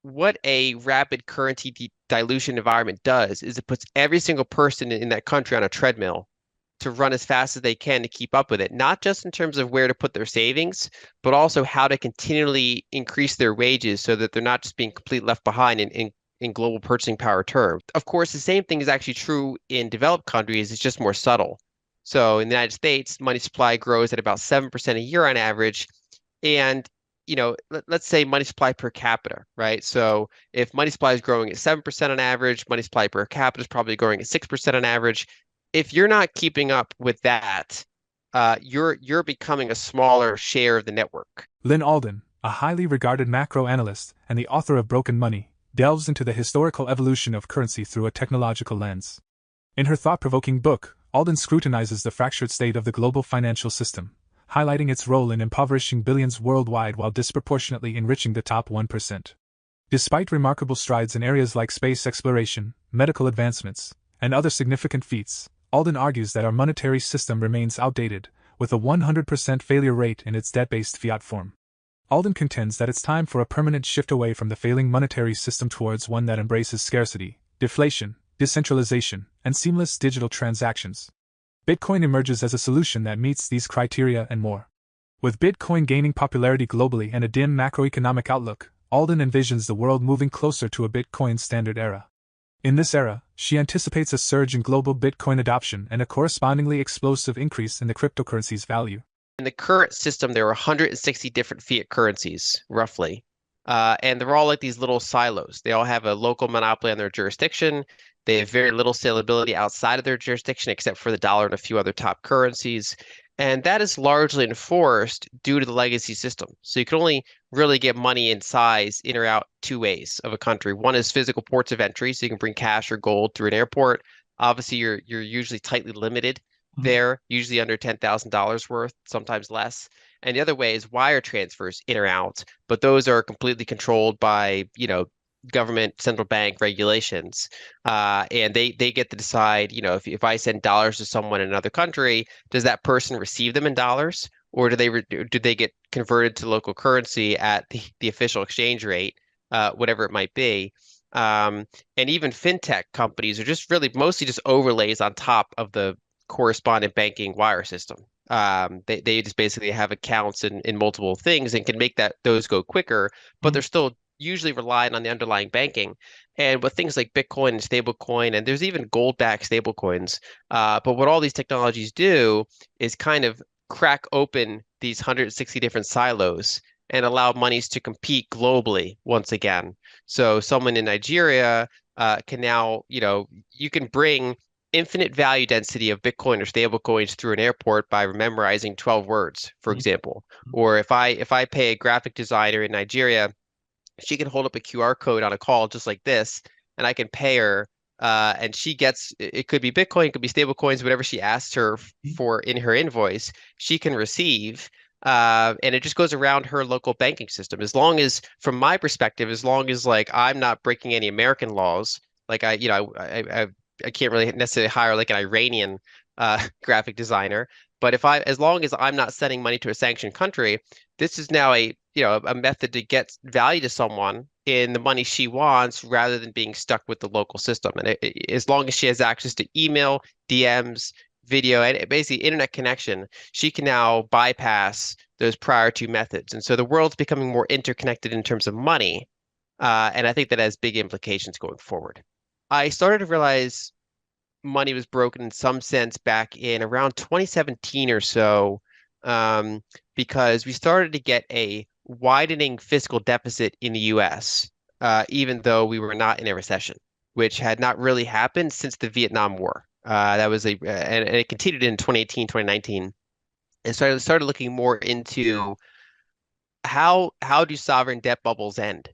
what a rapid currency dilution environment does is it puts every single person in that country on a treadmill to run as fast as they can to keep up with it, not just in terms of where to put their savings, but also how to continually increase their wages so that they're not just being completely left behind in global purchasing power terms. Of course, the same thing is actually true in developed countries, it's just more subtle. So in the United States, money supply grows at about 7% a year on average. And let's say money supply per capita, right? So if money supply is growing at 7% on average, money supply per capita is probably growing at 6% on average. If you're not keeping up with that, you're becoming a smaller share of the network. Lyn Alden, a highly regarded macro analyst and the author of Broken Money, delves into the historical evolution of currency through a technological lens. In her thought-provoking book, Alden scrutinizes the fractured state of the global financial system, highlighting its role in impoverishing billions worldwide while disproportionately enriching the top 1%. Despite remarkable strides in areas like space exploration, medical advancements, and other significant feats, Alden argues that our monetary system remains outdated, with a 100% failure rate in its debt-based fiat form. Alden contends that it's time for a permanent shift away from the failing monetary system towards one that embraces scarcity, deflation, decentralization, and seamless digital transactions. Bitcoin emerges as a solution that meets these criteria and more. With Bitcoin gaining popularity globally and a dim macroeconomic outlook, Alden envisions the world moving closer to a Bitcoin standard era. In this era, she anticipates a surge in global Bitcoin adoption and a correspondingly explosive increase in the cryptocurrency's value. In the current system, there are 160 different fiat currencies, roughly. And they're all like these little silos. They all have a local monopoly on their jurisdiction. They have very little salability outside of their jurisdiction, except for the dollar and a few other top currencies. And that is largely enforced due to the legacy system. So you can only really get money in size in or out two ways of a country. One is physical ports of entry, so you can bring cash or gold through an airport. Obviously, you're usually tightly limited there, usually under $10,000 worth, sometimes less. And the other way is wire transfers in or out, but those are completely controlled by, government central bank regulations. And they get to decide, if I send dollars to someone in another country, does that person receive them in dollars, or do they get converted to local currency at the official exchange rate, whatever it might be? And even fintech companies are just really mostly just overlays on top of the correspondent banking wire system. They just basically have accounts in multiple things and can make those go quicker, but they're still usually relying on the underlying banking. And with things like Bitcoin and stablecoin, and there's even gold-backed stablecoins. But what all these technologies do is kind of crack open these 160 different silos and allow monies to compete globally once again. So someone in Nigeria can now, you can bring infinite value density of Bitcoin or stablecoins through an airport by memorizing 12 words, for example. Or if I pay a graphic designer in Nigeria, she can hold up a QR code on a call just like this, and I can pay her, and she gets it could be Bitcoin, it could be stablecoins, whatever she asks her for in her invoice, she can receive. And it just goes around her local banking system. As long as, from my perspective, as long as like I'm not breaking any American laws, like I can't really necessarily hire like an Iranian graphic designer. But as long as I'm not sending money to a sanctioned country, this is now a method to get value to someone in the money she wants rather than being stuck with the local system. And as long as she has access to email, DMs, video, and basically internet connection, she can now bypass those prior two methods. And so the world's becoming more interconnected in terms of money. And I think that has big implications going forward. I started to realize money was broken in some sense back in around 2017 or so, because we started to get a widening fiscal deficit in the US, even though we were not in a recession, which had not really happened since the Vietnam War. And it continued in 2018, 2019. And so I started looking more into how do sovereign debt bubbles end?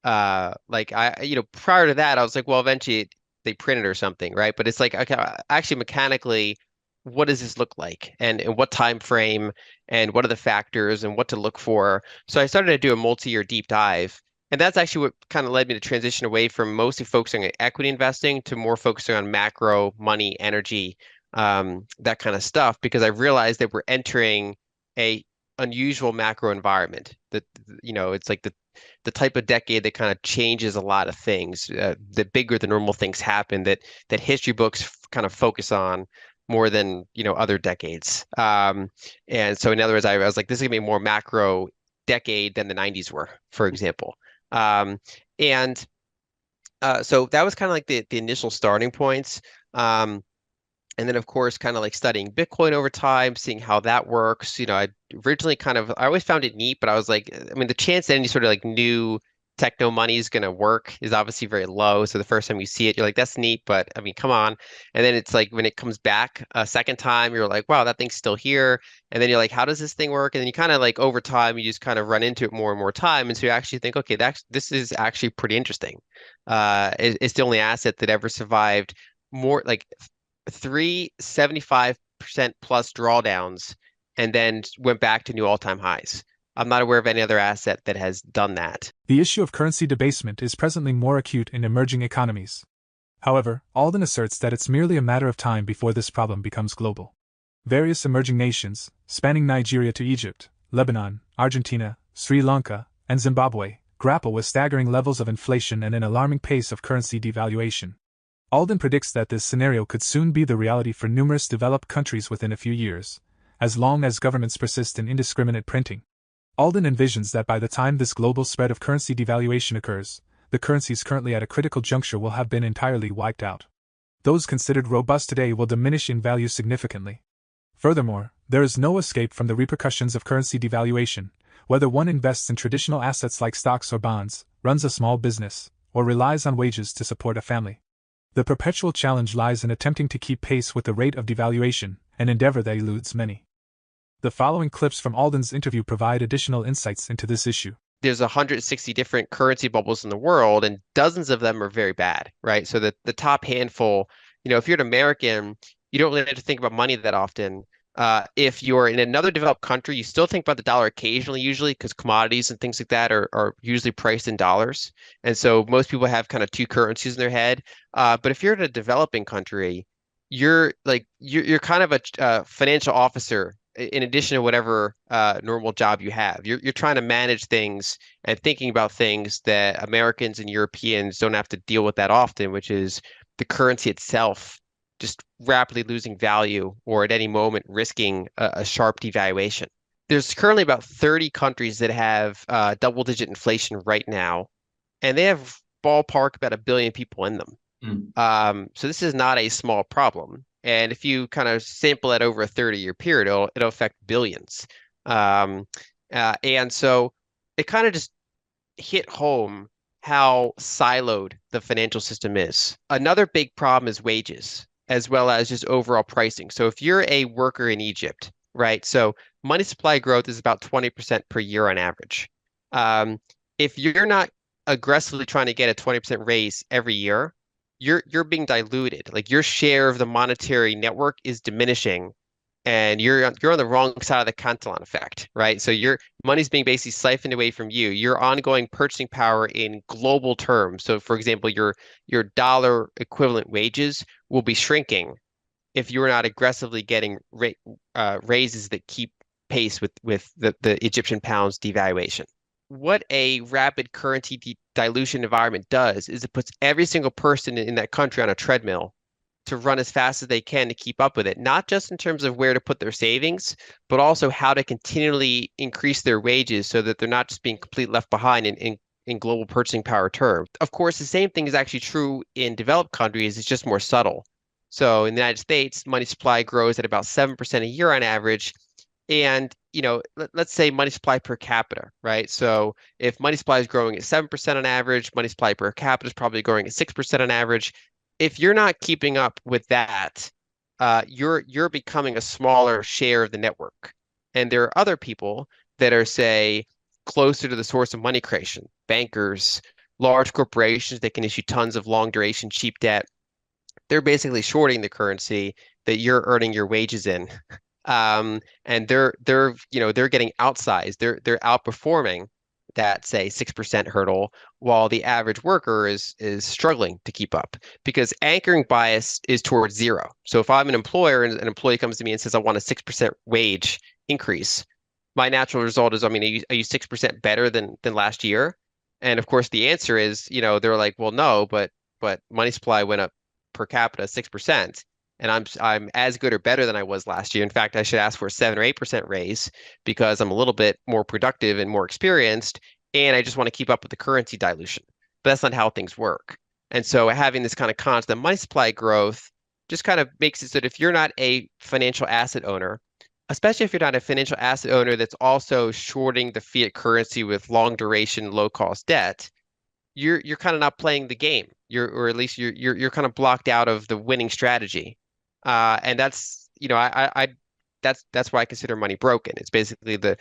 Prior to that, I was like, well, eventually they print it or something, right? But it's like, okay, actually mechanically, what does this look like? And what time frame and what are the factors and what to look for? So I started to do a multi-year deep dive. And that's actually what kind of led me to transition away from mostly focusing on equity investing to more focusing on macro, money, energy, that kind of stuff, because I realized that we're entering a unusual macro environment that, it's like the type of decade that kind of changes a lot of things. The bigger the normal things happen that history books kind of focus on more than other decades. And so in other words, I was like, this is gonna be a more macro decade than the 90s were, for example. And so that was kind of like the initial starting points. Um, and then of course, kind of like studying Bitcoin over time, seeing how that works. I originally I always found it neat, but I was like, I mean, the chance that any sort of like new techno money is going to work is obviously very low. So the first time you see it, you're like, that's neat, but I mean, come on. And then it's like when it comes back a second time, you're like, wow, that thing's still here. And then you're like, how does this thing work? And then you kind of like over time, you just kind of run into it more and more time. And so you actually think, okay, this is actually pretty interesting. It's the only asset that ever survived more like three 75% plus drawdowns and then went back to new all-time highs. I'm not aware of any other asset that has done that. The issue of currency debasement is presently more acute in emerging economies. However, Alden asserts that it's merely a matter of time before this problem becomes global. Various emerging nations, spanning Nigeria to Egypt, Lebanon, Argentina, Sri Lanka, and Zimbabwe, grapple with staggering levels of inflation and an alarming pace of currency devaluation. Alden predicts that this scenario could soon be the reality for numerous developed countries within a few years, as long as governments persist in indiscriminate printing. Alden envisions that by the time this global spread of currency devaluation occurs, the currencies currently at a critical juncture will have been entirely wiped out. Those considered robust today will diminish in value significantly. Furthermore, there is no escape from the repercussions of currency devaluation, whether one invests in traditional assets like stocks or bonds, runs a small business, or relies on wages to support a family. The perpetual challenge lies in attempting to keep pace with the rate of devaluation, an endeavor that eludes many. The following clips from Alden's interview provide additional insights into this issue. There's 160 different currency bubbles in the world, and dozens of them are very bad, right? So the top handful, if you're an American, you don't really have to think about money that often. If you're in another developed country, you still think about the dollar occasionally, usually because commodities and things like that are usually priced in dollars. And so most people have kind of two currencies in their head. But if you're in a developing country, you're kind of a financial officer in addition to whatever normal job you have. You're trying to manage things and thinking about things that Americans and Europeans don't have to deal with that often, which is the currency itself just rapidly losing value or at any moment risking a sharp devaluation. There's currently about 30 countries that have double-digit inflation right now, and they have ballpark about 1 billion people in them. So this is not a small problem. And if you kind of sample that over a 30-year period, it'll affect billions. And so it kind of just hit home how siloed the financial system is. Another big problem is wages, as well as just overall pricing. So if you're a worker in Egypt, right? So money supply growth is about 20% per year on average. If you're not aggressively trying to get a 20% raise every year, you're being diluted. Like your share of the monetary network is diminishing, and you're on the wrong side of the Cantillon effect, right? So your money's being basically siphoned away from you. Your ongoing purchasing power in global terms. So for example, your dollar equivalent wages will be shrinking if you're not aggressively getting raises that keep pace with the Egyptian pound's devaluation. What a rapid currency dilution environment does is it puts every single person in that country on a treadmill to run as fast as they can to keep up with it, not just in terms of where to put their savings, but also how to continually increase their wages so that they're not just being completely left behind in global purchasing power terms. Of course, the same thing is actually true in developed countries. It's just more subtle. So in the United States, money supply grows at about 7% a year on average. And, let's say money supply per capita, right? So if money supply is growing at 7% on average, money supply per capita is probably growing at 6% on average. If you're not keeping up with that, you're becoming a smaller share of the network. And there are other people that are, say, closer to the source of money creation, bankers, large corporations that can issue tons of long duration, cheap debt. They're basically shorting the currency that you're earning your wages in. And they're getting outsized. They're outperforming that, say, 6% hurdle, while the average worker is struggling to keep up because anchoring bias is towards zero. So if I'm an employer and an employee comes to me and says, I want a 6% wage increase, my natural result is, I mean, are you 6% better than last year? And of course, the answer is, they're like, well, no, but money supply went up per capita 6%, and I'm as good or better than I was last year. In fact, I should ask for a 7 or 8% raise because I'm a little bit more productive and more experienced, and I just want to keep up with the currency dilution. But that's not how things work. And so having this kind of constant money supply growth just kind of makes it so that if you're not a financial asset owner, especially if you're not a financial asset owner that's also shorting the fiat currency with long duration, low cost debt, you're kind of not playing the game. Or at least you're kind of blocked out of the winning strategy. And that's, that's why I consider money broken. It's basically the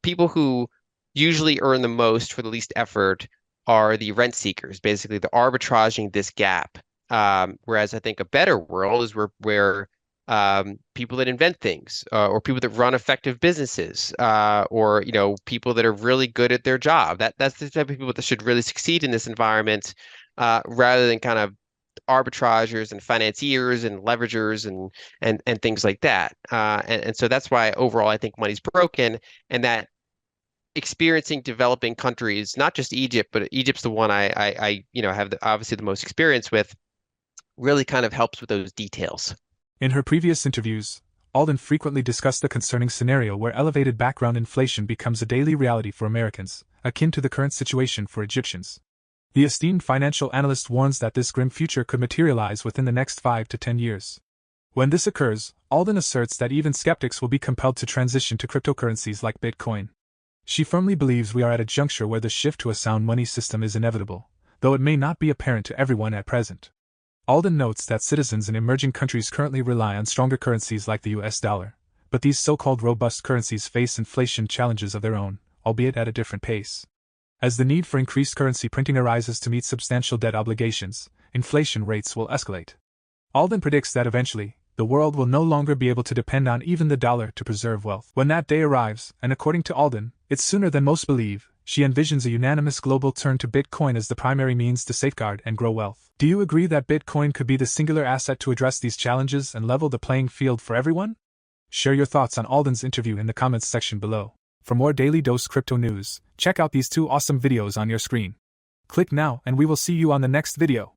people who usually earn the most for the least effort are the rent seekers, basically the arbitraging this gap. Whereas I think a better world is where people that invent things, or people that run effective businesses, or people that are really good at their job. That's the type of people that should really succeed in this environment, rather than kind of arbitragers and financiers and leveragers and things like that. And so that's why overall I think money's broken, and that experiencing developing countries, not just Egypt, but Egypt's the one I have obviously the most experience with, really kind of helps with those details. In her previous interviews, Alden frequently discussed the concerning scenario where elevated background inflation becomes a daily reality for Americans, akin to the current situation for Egyptians. The esteemed financial analyst warns that this grim future could materialize within the next 5 to 10 years. When this occurs, Alden asserts that even skeptics will be compelled to transition to cryptocurrencies like Bitcoin. She firmly believes we are at a juncture where the shift to a sound money system is inevitable, though it may not be apparent to everyone at present. Alden notes that citizens in emerging countries currently rely on stronger currencies like the US dollar, but these so-called robust currencies face inflation challenges of their own, albeit at a different pace. As the need for increased currency printing arises to meet substantial debt obligations, inflation rates will escalate. Alden predicts that eventually, the world will no longer be able to depend on even the dollar to preserve wealth. When that day arrives, and according to Alden, it's sooner than most believe, she envisions a unanimous global turn to Bitcoin as the primary means to safeguard and grow wealth. Do you agree that Bitcoin could be the singular asset to address these challenges and level the playing field for everyone? Share your thoughts on Alden's interview in the comments section below. For more Daily Dose Crypto news, check out these 2 awesome videos on your screen. Click now and we will see you on the next video.